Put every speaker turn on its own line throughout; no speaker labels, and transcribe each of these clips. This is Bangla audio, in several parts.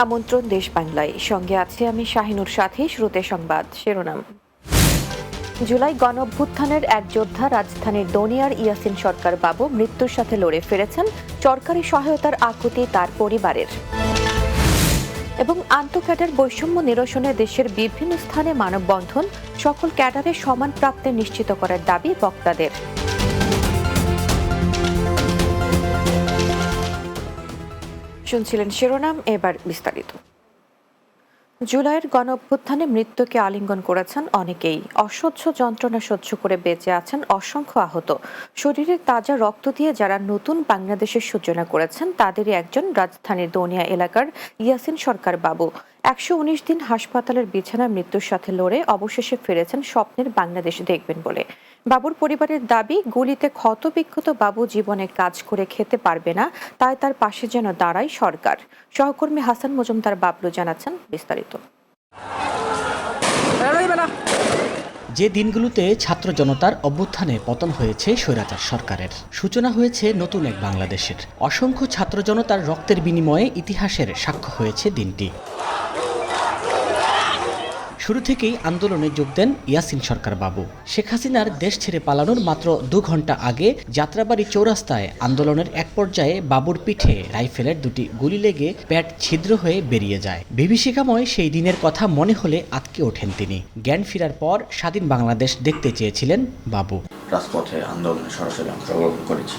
আমন্ত্রণ দেশ বাংলায়, সঙ্গে আছে আমি শাহিনুর সাথী। শুরুতে সংবাদ শিরোনাম। জুলাই গণ অভ্যুত্থানের এক যোদ্ধা রাজধানীর দনিয়ার ইয়াসিন সরকার বাবু মৃত্যুর সাথে লড়ে ফিরেছেন। সরকারি সহায়তার আকুতি তার পরিবারের। এবং আন্তঃক্যাডার বৈষম্য নিরসনে দেশের বিভিন্ন স্থানে মানববন্ধন, সকল ক্যাডারের সমান প্রাপ্তি নিশ্চিত করার দাবি বক্তাদের। শুনছিলেন শিরোনাম, এবার বিস্তারিত। জুলাইয়ের গণ অভ্যুত্থানে মৃত্যুকে আলিঙ্গন করেছেন অনেকেই। অসহ্য যন্ত্রণা সহ্য করে বেঁচে আছেন অসংখ্য আহত। শরীরের তাজা রক্ত দিয়ে যারা নতুন বাংলাদেশের সূচনা করেছেন তাদেরই একজন রাজধানীর দনিয়া এলাকার ইয়াসিন সরকার বাবু। ১১৯ দিন হাসপাতালের বিছানায় মৃত্যুর সাথে লড়ে অবশেষে ফিরেছেন স্বপ্নের বাংলাদেশ দেখবেন বলে। বাবুর পরিবারের দাবি, গুলিতে ক্ষতবিক্ষত বাবু জীবনে কাজ করে খেতে পারবে না, তাই তার পাশে যেন দাঁড়ায় সরকার। সহকর্মী হাসান মজুমদার বাবলু জানাচ্ছেন বিস্তারিত।
যে দিনগুলোতে ছাত্র জনতার অভ্যুত্থানে পতন হয়েছে স্বৈরাচার সরকারের, সূচনা হয়েছে নতুন এক বাংলাদেশের, অসংখ্য ছাত্র জনতার রক্তের বিনিময়ে ইতিহাসের সাক্ষ্য হয়েছে দিনটি। শুরু থেকেই আন্দোলনে যোগ দেন ইয়াসিন সরকার বাবু। শেখ হাসিনার দেশ ছেড়ে পালানোর মাত্র ২ ঘন্টা আগে যাত্রাবাড়ি চৌরাস্তায় আন্দোলনের এক পর্যায়ে বাবুর পিঠে রাইফেলের দুটি গুলি লেগে পেট ছিদ্র হয়ে বেরিয়ে যায়। বিভীষিকাময় সেই দিনের কথা মনে হলে আটকে ওঠেন তিনি। জ্ঞান ফেরার পর স্বাধীন বাংলাদেশ দেখতে চেয়েছিলেন বাবু।
রাজপথে আন্দোলনে সরাসরি অংশগ্রহণ করেছি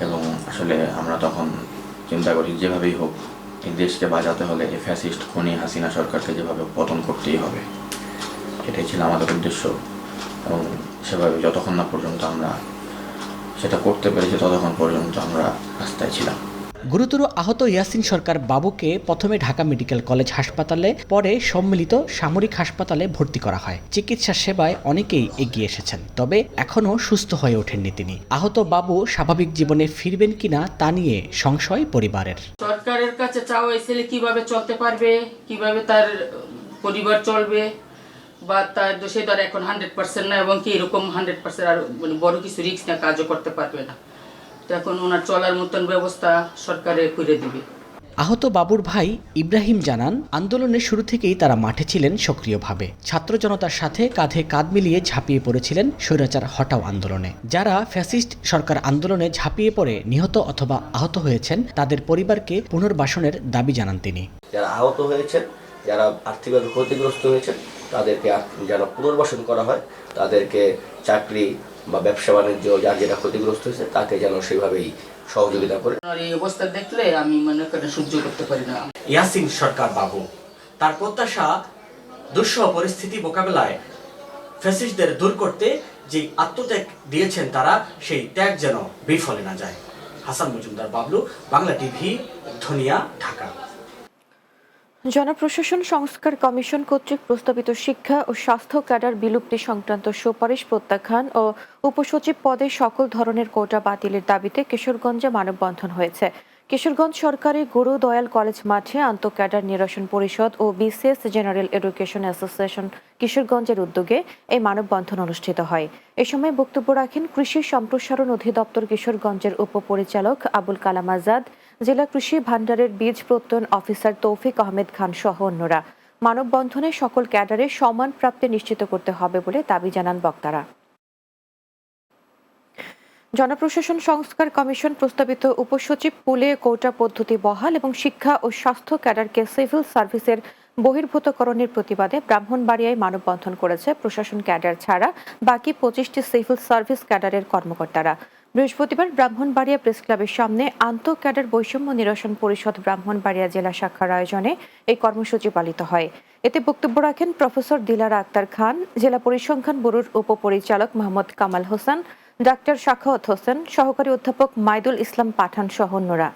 এবং আসলে আমরা তখন চিন্তা করি যেভাবেই হোক এই দেশকে বাঁচাতে হলে এই ফ্যাসিস্ট খুনি হাসিনা সরকারকে যেভাবে পতন করতেই হবে, এটাই ছিল আমাদের উদ্দেশ্য। এবং সেভাবে যতক্ষণ না পর্যন্ত আমরা সেটা করতে পেরেছি ততক্ষণ পর্যন্ত আমরা রাস্তায় ছিলাম।
গুরুতর আহত ইয়াসিন সরকার বাবুকে প্রথমে ঢাকা মেডিকেল কলেজ হাসপাতালে, পরে সম্মিলিত সামরিক হাসপাতালে ভর্তি করা হয়। চিকিৎসা সেবায় অনেকেই এগিয়ে এসেছেন, তবে এখনও সুস্থ হয়ে ওঠেননি তিনি। আহত বাবু স্বাভাবিক জীবনে ফিরবেন কিনা তা নিয়ে সংশয় পরিবারের।
সরকারের কাছে চাওয়া হয়েছিল কিভাবে চলতে পারবে, কিভাবে তার পরিবার চলবে, বা তার দোষে তার এখন 100% না, এবং কি এরকম 100% আর বড় কিছু রিস্ক না, কাজও করতে পারবে না। এখন ওনার চলার মতন ব্যবস্থা সরকারে করে দিবে।
আহত বাবুর ভাই ইব্রাহিম জানান, আন্দোলনের শুরু থেকেই তারা মাঠে ছিলেন সক্রিয়ভাবে। ছাত্র জনতার সাথে কাঁধে কাঁধ মিলিয়ে ঝাঁপিয়ে পড়েছিলেন স্বৈরাচার হটাও আন্দোলনে। যারা ফ্যাসিস্ট সরকার আন্দোলনে ঝাঁপিয়ে পড়ে নিহত অথবা আহত হয়েছেন তাদের পরিবারকে পুনর্বাসনের দাবি জানান তিনি।
যারা আহত হয়েছেন, যারা আর্থিকভাবে ক্ষতিগ্রস্ত হয়েছেন তাদেরকে যেন পুনর্বাসন করা হয়, তাদেরকে চাকরি বা ব্যবসা বাণিজ্য যার যেটা ক্ষতিগ্রস্ত হয়েছে তাকে যেন সেভাবেই সহযোগিতা করে।
এই অবস্থা দেখলে আমি মনে করি সহ্য করতে পারি না।
ইয়াসিন সরকার বাবু তার প্রত্যাশা, দুঃসহ পরিস্থিতি মোকাবেলায় ফ্যাসিস্টদের দূর করতে যে আত্মত্যাগ দিয়েছেন তারা, সেই ত্যাগ যেন বিফলে না যায়। হাসান মজুমদার বাবলু, বাংলা টিভি, ধনিয়া, ঢাকা।
জনপ্রশাসন সংস্কার কমিশন কর্তৃক প্রস্তাবিত শিক্ষা ও স্বাস্থ্য ক্যাডার বিলুপ্তি সংক্রান্ত সুপারিশ প্রত্যাখ্যান ও উপসচিব পদে সকল ধরনের কোটা বাতিলের দাবিতে কিশোরগঞ্জে মানববন্ধন হয়েছে। কিশোরগঞ্জ সরকারি গুরু দয়াল কলেজ মাঠে আন্তঃক্যাডার নিরসন পরিষদ ও বিসিএস জেনারেল এডুকেশন অ্যাসোসিয়েশন কিশোরগঞ্জের উদ্যোগে এই মানববন্ধন অনুষ্ঠিত হয়। এ সময় বক্তব্য রাখেন কৃষি সম্প্রসারণ অধিদপ্তর কিশোরগঞ্জের উপপরিচালক আবুল কালাম আজাদ, জেলা কৃষি ভান্ডারের বীজ প্রত্যয়ন অফিসার তৌফিক আহমেদ খান সহ অন্যরা। মানববন্ধনে সকল ক্যাডারের সমান প্রাপ্তি নিশ্চিত করতে হবে বলে দাবি জানান বক্তারা। জনপ্রশাসন সংস্কার কমিশন প্রস্তাবিত উপসচিব পুলে কোটা পদ্ধতি বহাল এবং শিক্ষা ও স্বাস্থ্য ক্যাডারকে সিভিল সার্ভিসের বহির্ভূতকরণের প্রতিবাদে ব্রাহ্মণবাড়িয়ায় মানববন্ধন করেছে প্রশাসন ক্যাডার ছাড়া বাকি 25টি সিভিল সার্ভিস ক্যাডারের কর্মকর্তারা। বৃহস্পতিবার ব্রাহ্মণবাড়িয়া প্রেস ক্লাবের সামনে আন্তঃ ক্যাডার বৈষম্য নিরসন পরিষদ ব্রাহ্মণবাড়িয়া জেলা শাখার আয়োজনে এই কর্মসূচি পালিত হয়। এতে বক্তব্য রাখেন প্রফেসর দিলারা আক্তার খান, জেলা পরিসংখ্যান ব্যুরোর উপপরিচালক মোহাম্মদ কামাল হোসেন, ডাক্তার শাখাওয়াত হোসেন, সহকারী অধ্যাপক মাইদুল ইসলাম পাঠান সহ অন্যরা।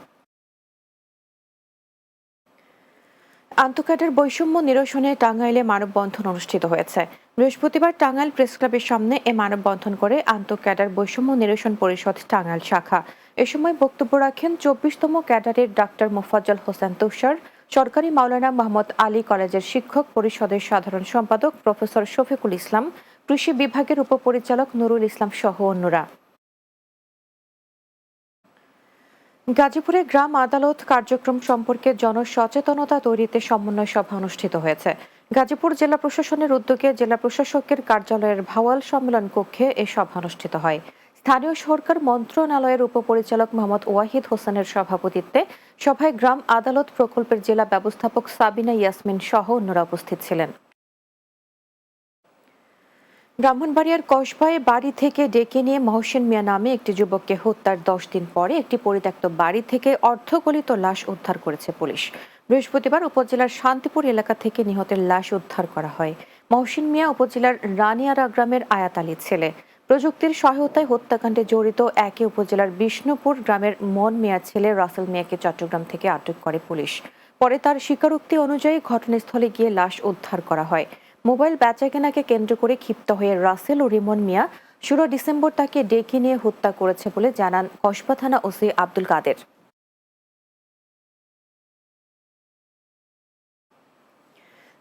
আন্তঃক্যাডার বৈষম্য নিরসনে টাঙ্গাইলে মানববন্ধন অনুষ্ঠিত হয়েছে। বৃহস্পতিবার টাঙ্গাইল প্রেস ক্লাবের সামনে এ মানববন্ধন করে আন্তঃক্যাডার বৈষম্য নিরসন পরিষদ টাঙ্গাইল শাখা। এ সময় বক্তব্য রাখেন 24তম ক্যাডারের ডাক্তার মোফাজ্জল হোসেন তুষার, সরকারি মাওলানা মোহাম্মদ আলী কলেজের শিক্ষক পরিষদের সাধারণ সম্পাদক প্রফেসর শফিকুল ইসলাম, কৃষি বিভাগের উপপরিচালক নুরুল ইসলাম সহ অন্যরা। গাজীপুরে গ্রাম আদালত কার্যক্রম সম্পর্কে জনসচেতনতা তৈরিতে সমন্বয় সভা অনুষ্ঠিত হয়েছে। গাজীপুর জেলা প্রশাসনের উদ্যোগে জেলা প্রশাসকের কার্যালয়ের ভাওয়াল সম্মেলন কক্ষে এ সভা অনুষ্ঠিত হয়। স্থানীয় সরকার মন্ত্রণালয়ের উপপরিচালক মোহাম্মদ ওয়াহিদ হোসেনের সভাপতিত্বে সভায় গ্রাম আদালত প্রকল্পের জেলা ব্যবস্থাপক সাবিনা ইয়াসমিন সহ অন্যরা উপস্থিত ছিলেন। ব্রাহ্মণবাড়িয়ার কসবায় বাড়ি থেকে ডেকে নিয়ে মহসিন মিয়া নামে একটি যুবককে হত্যার 10 দিন পরে একটি পরিত্যক্ত বাড়ি থেকে অর্ধগলিত লাশ উদ্ধার করেছে পুলিশ। বৃহস্পতিবার উপজেলার শান্তিপুর এলাকা থেকে নিহতের লাশ উদ্ধার করা হয়। মহসিন মিয়া উপজেলার রানিয়ারা গ্রামের আয়াত আলীর ছেলে। প্রযুক্তির সহায়তায় হত্যাকাণ্ডে জড়িত একই উপজেলার বিষ্ণুপুর গ্রামের মন মিয়ার ছেলে রাসেল মিয়াকে চট্টগ্রাম থেকে আটক করে পুলিশ। পরে তার স্বীকারোক্তি অনুযায়ী ঘটনাস্থলে গিয়ে লাশ উদ্ধার করা হয়। মোবাইল বেচাকেনাকে কেন্দ্র করে ক্ষিপ্ত হয়ে রাসেল ও রিমন মিয়া 16 ডিসেম্বর তাকে ডেকে নিয়ে হত্যা করেছে বলে জানান কসবা থানা ওসি আব্দুল কাদের।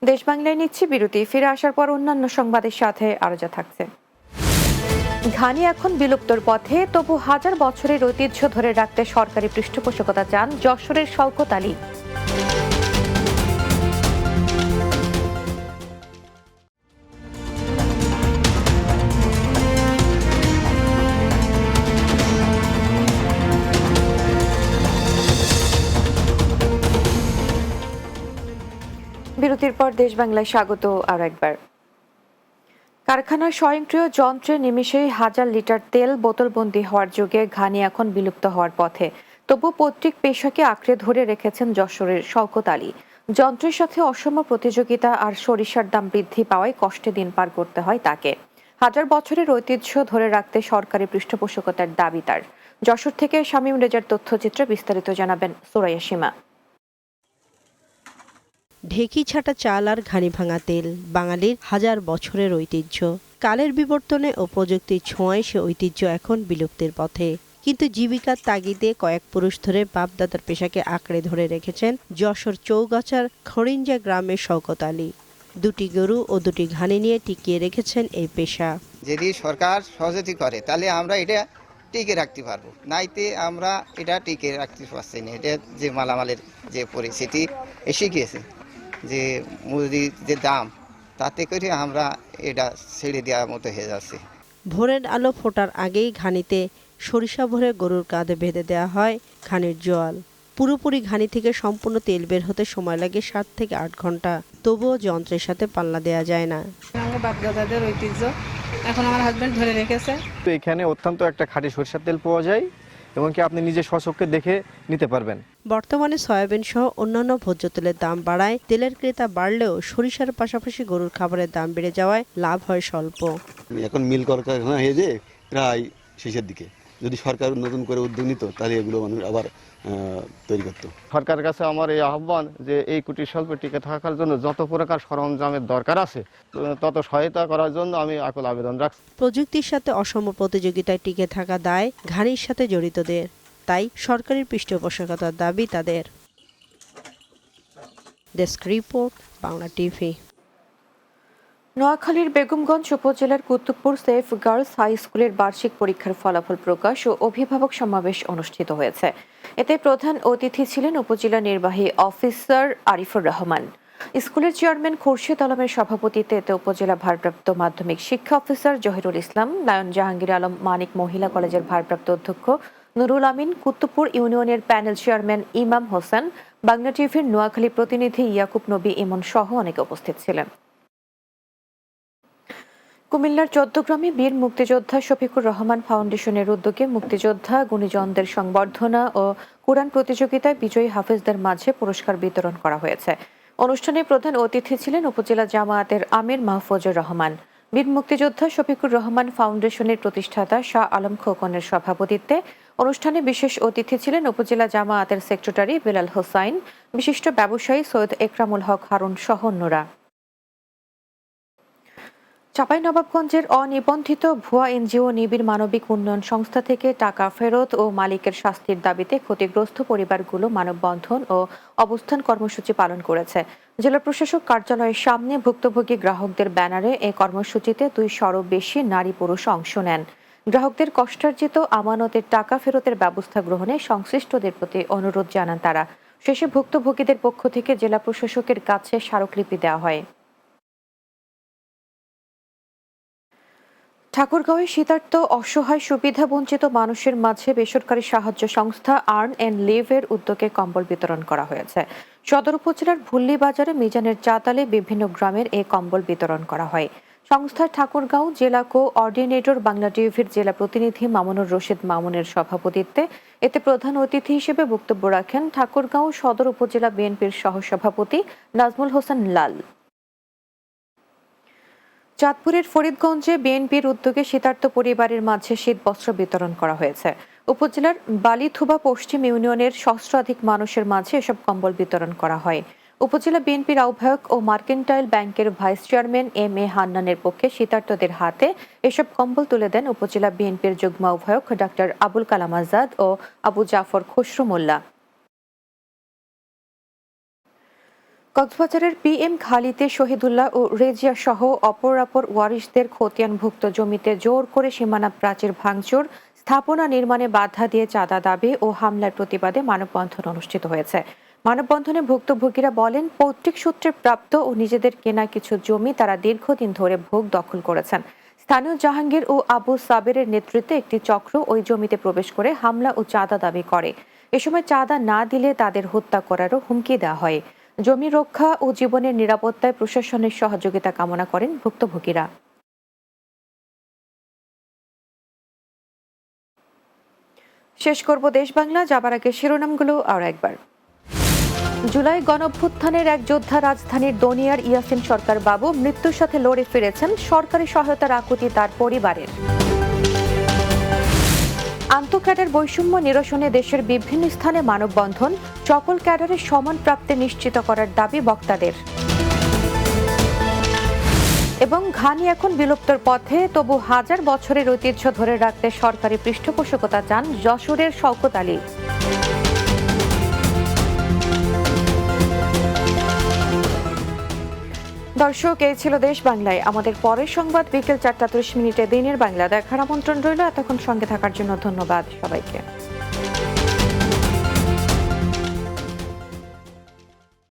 দেশ বাংলায় নিচ্ছে বিরতি, ফিরে আসার পর অন্যান্য সংবাদের সাথে আরো যা থাকছে। ঘানি এখন বিলুপ্তর পথে, তবু হাজার বছরের ঐতিহ্য ধরে রাখতে সরকারি পৃষ্ঠপোষকতা চান যশোরের শওকত আলী। বিরতির পর দেশ বাংলায় স্বাগত আরো একবার। কারখানার স্বয়ংক্রিয় যন্ত্রে নিমেষেই হাজার লিটার তেল বোতলবন্দি হওয়ার যুগে ঘানি এখন বিলুপ্ত হওয়ার পথে, তবু পৈতৃক পেশাকে আঁকড়ে ধরে রেখেছেন যশোরের শওকত আলী। যন্ত্রের সাথে অসম প্রতিযোগিতা আর সরিষার দাম বৃদ্ধি পাওয়ায় কষ্টে দিন পার করতে হয় তাকে। হাজার বছরের ঐতিহ্য ধরে রাখতে সরকারি পৃষ্ঠপোষকতার দাবি তার। যশোর থেকে শামীম রেজার তথ্যচিত্রে বিস্তারিত জানাবেন সুরাইয়া সীমা।
ঢেকি ছাটা চাল আর ঘানি ভাঙা তেল বাঙালির হাজার বছরের ঐতিহ্য। কালের বিবর্তনে ও প্রযুক্তির ছোঁয়ায় সে ঐতিহ্য এখন বিলুপ্তির পথে, কিন্তু জীবিকার তাগিদে কয়েক পুরুষ ধরে বাপদাদার পেশাকে আঁকড়ে ধরে রেখেছেন যশোর চৌগাছার খড়িঞ্জা গ্রামের শওকত আলী। 2টি গরু ও 2টি ঘানি নিয়ে টিকিয়ে রেখেছেন এই পেশা।
যদি সরকার সহযোগিতা করে তাহলে আমরা এটা টিকে রাখতে পারবো, নাইতে আমরা এটা টিকে রাখতে পারছি না। এটা যে মালামালের যে পরিস্থিতি এসে গিয়েছে, যে মুদির যে দাম, তাতে করে আমরা এটা ছেড়ে দেওয়ার মতো হয়ে যাচ্ছে।
ভোরের আলো ফোটার আগেই ঘানিতে সরিষা ভরে গরুর কাঁধে বেঁধে দেওয়া হয় ঘানির জোয়াল। পুরোপুরি ঘানি থেকে সম্পূর্ণ তেল বের হতে সময় লাগে 7 থেকে 8 ঘন্টা, তবুও যন্ত্রের সাথে পাল্লা দেওয়া যায় না।
আমার বাপদাদাদের ঐতিহ্য এখন আমার হাজবেন্ড ধরে রেখেছে।
তো এখানে অত্যন্ত একটা খাঁটি সরিষার তেল পাওয়া যায় এবং কি আপনি নিজে স্বচক্ষে দেখে নিতে পারবেন।
বর্তমানে সয়াবিন সহ অন্যান্য ভোজ্য তেলের দাম বাড়ায় তেলের ক্রেতা বাড়লেও সরিষার পাশাপাশি গরুর খাবারের দাম বেড়ে যাওয়ায় লাভ হয় স্বল্প।
এখন মিল কারখানা হয়ে যে প্রায় শেষের দিকে, যদি সরকার নতুন করে উদ্যোগ নিত তাহলে এগুলো মানুষ আবার তৈরি করতো।
সরকারের কাছে আমার এই আহ্বান যে এই কুটির শিল্পে টিকে থাকার জন্য যত প্রকার সরঞ্জামের দরকার আছে তত সহায়তা করার জন্য আমি আকুল আবেদন রাখছি।
প্রযুক্তির সাথে অসম প্রতিযোগিতায় টিকে থাকা দায় ঘানির সাথে জড়িতদের, তাই সরকারি পৃষ্ঠপোষকতার দাবি তাদের। Desk report, Bangla TV.
নোয়াখালীর বেগমগঞ্জ উপজেলার কুতুবপুর সেফ গার্লস হাই স্কুলের বার্ষিক পরীক্ষার ফলাফল প্রকাশ ও অভিভাবক সমাবেশ অনুষ্ঠিত হয়েছে। এতে প্রধান অতিথি ছিলেন উপজেলা নির্বাহী অফিসার আরিফুর রহমান। স্কুলের চেয়ারম্যান খুরশেদ আলমের সভাপতিত্বে এতে উপজেলা ভারপ্রাপ্ত মাধ্যমিক শিক্ষা অফিসার জহিরুল ইসলাম, লায়ন জাহাঙ্গীর আলম মানিক মহিলা কলেজের ভারপ্রাপ্ত অধ্যক্ষ নুরুল আমিন, কুতুবপুর ইউনিয়নের প্যানেল চেয়ারম্যান ইমাম হোসেন, বাংলা টিভির নোয়াখালী প্রতিনিধি ইয়াকুব নবী ইমন সহ অনেকে উপস্থিত ছিলেন। কুমিল্লার চৌদ্দগ্রামে বীর মুক্তিযোদ্ধা শফিকুর রহমান ফাউন্ডেশনের উদ্যোগে মুক্তিযোদ্ধা গুণীজনদের সংবর্ধনা ও কুরআন প্রতিযোগিতায় বিজয়ী হাফেজদের মাঝে পুরস্কার বিতরণ করা হয়েছে। অনুষ্ঠানে প্রধান অতিথি ছিলেন উপজেলা জামায়াতের আমির মাহফুজুর রহমান। বীর মুক্তিযোদ্ধা শফিকুর রহমান ফাউন্ডেশনের প্রতিষ্ঠাতা শাহ আলম খোকনের সভাপতিত্বে অনুষ্ঠানে বিশেষ অতিথি ছিলেন উপজেলা জামায়াতের সেক্রেটারি বেলাল হোসাইন, বিশিষ্ট ব্যবসায়ী সৈয়দ একরামুল হক হারুন সহ অন্যরা। চাঁপাইনবাবগঞ্জের অনিবন্ধিত ভুয়া এনজিও নিবিড় মানবিক উন্নয়ন সংস্থা থেকে টাকা ফেরত ও মালিকের শাস্তির দাবিতে ক্ষতিগ্রস্ত পরিবারগুলো মানববন্ধন ও অবস্থান কর্মসূচি পালন করেছে। জেলা প্রশাসক কার্যালয়ের সামনে ভুক্তভোগী গ্রাহকদের ব্যানারে এই কর্মসূচিতে 200-ও বেশি নারী পুরুষ অংশ নেন। গ্রাহকদের কষ্টার্জিত আমানতের টাকা ফেরতের ব্যবস্থা গ্রহণে সংশ্লিষ্টদের প্রতি অনুরোধ জানান তারা। শেষে ভুক্তভোগীদের পক্ষ থেকে জেলা প্রশাসকের কাছে স্মারকলিপি দেওয়া হয়। ঠাকুরগাঁওয়ে শীতার্ত অসহায় সুবিধাবঞ্চিত মানুষের মাঝে বেসরকারি সাহায্য সংস্থা আর্ন অ্যান্ড লিভ এর উদ্যোগে কম্বল বিতরণ করা হয়েছে। সদর উপজেলার ভুল্লি বাজারে মিজানের চাতালে বিভিন্ন গ্রামের এই কম্বল বিতরণ করা হয়। সংস্থার ঠাকুরগাঁও জেলা কোঅর্ডিনেটর বাংলা টিভির জেলা প্রতিনিধি মামুনুর রশিদ মামুনের সভাপতিত্বে এতে প্রধান অতিথি হিসেবে বক্তব্য রাখেন ঠাকুরগাঁও সদর উপজেলা বিএনপির সহসভাপতি নাজমুল হোসেন লাল। চাঁদপুরের ফরিদগঞ্জে বিএনপির উদ্যোগে শীতার্ত পরিবারের মাঝে শীতবস্ত্র বিতরণ করা হয়েছে। উপজেলার বালিথুবা পশ্চিম ইউনিয়নের সহস্রাধিক মানুষের মাঝে এসব কম্বল বিতরণ করা হয়। উপজেলা বিএনপির আহ্বায়ক ও মার্কেন্টাইল ব্যাংকের ভাইস চেয়ারম্যান এম.এ. হান্নানের পক্ষে শীতার্তদের হাতে এসব কম্বল তুলে দেন উপজেলা বিএনপির যুগ্ম আহ্বায়ক ডাক্তার আবুল কালাম আজাদ ও আবু জাফর খসরু মোল্লা। কক্সবাজারের PM খালিতে শহীদুল্লাহ ও রেজিয়া সহ অপর ওয়ারিশদের খতিয়ানভুক্ত জমিতে জোর করে সীমানা প্রাচীর ভাঙচুর, স্থাপনা নির্মাণে বাধা দিয়ে চাঁদা দাবি ও হামলার প্রতিবাদে মানববন্ধন অনুষ্ঠিত হয়েছে। মানববন্ধনে ভুক্তভোগীরা বলেন, পৈতৃক সূত্রে প্রাপ্ত ও নিজেদের কেনা কিছু জমি তারা দীর্ঘদিন ধরে ভোগ দখল করেছেন। স্থানীয় জাহাঙ্গীর ও আবু সাবেরের নেতৃত্বে একটি চক্র ওই জমিতে প্রবেশ করে হামলা ও চাঁদা দাবি করে। এ সময় চাঁদা না দিলে তাদের হত্যা করারও হুমকি দেওয়া হয়। জমি রক্ষা ও জীবনের নিরাপত্তায় প্রশাসনের সহযোগিতা কামনা করেন ভুক্তভোগীরা। শেষ করব দেশ বাংলা, যাবার আগে শিরোনামগুলো আর একবার। জুলাই গণঅভ্যুত্থানের এক যোদ্ধা রাজধানীর দনিয়ার ইয়াসিন সরকার বাবু মৃত্যুর সাথে লড়ে ফিরেছেন, সরকারি সহায়তার আকুতি তার পরিবারের। আন্তঃক্যাডার বৈষম্য নিরসনে দেশের বিভিন্ন স্থানে মানববন্ধন, সকল ক্যাডারের সমান প্রাপ্তি নিশ্চিত করার দাবি বক্তাদের। এবং ঘানি এখন বিলুপ্তর পথে, তবু হাজার বছরের ঐতিহ্য ধরে রাখতে সরকারি পৃষ্ঠপোষকতা চান যশোরের শওকত আলী। দর্শক, এই ছিল দেশ বাংলায়। আমাদের পরের সংবাদ বিকেল 4:30 দিনের বাংলা দেখার আমন্ত্রণ রইল। এতক্ষণ সঙ্গে থাকার জন্য ধন্যবাদ সবাইকে।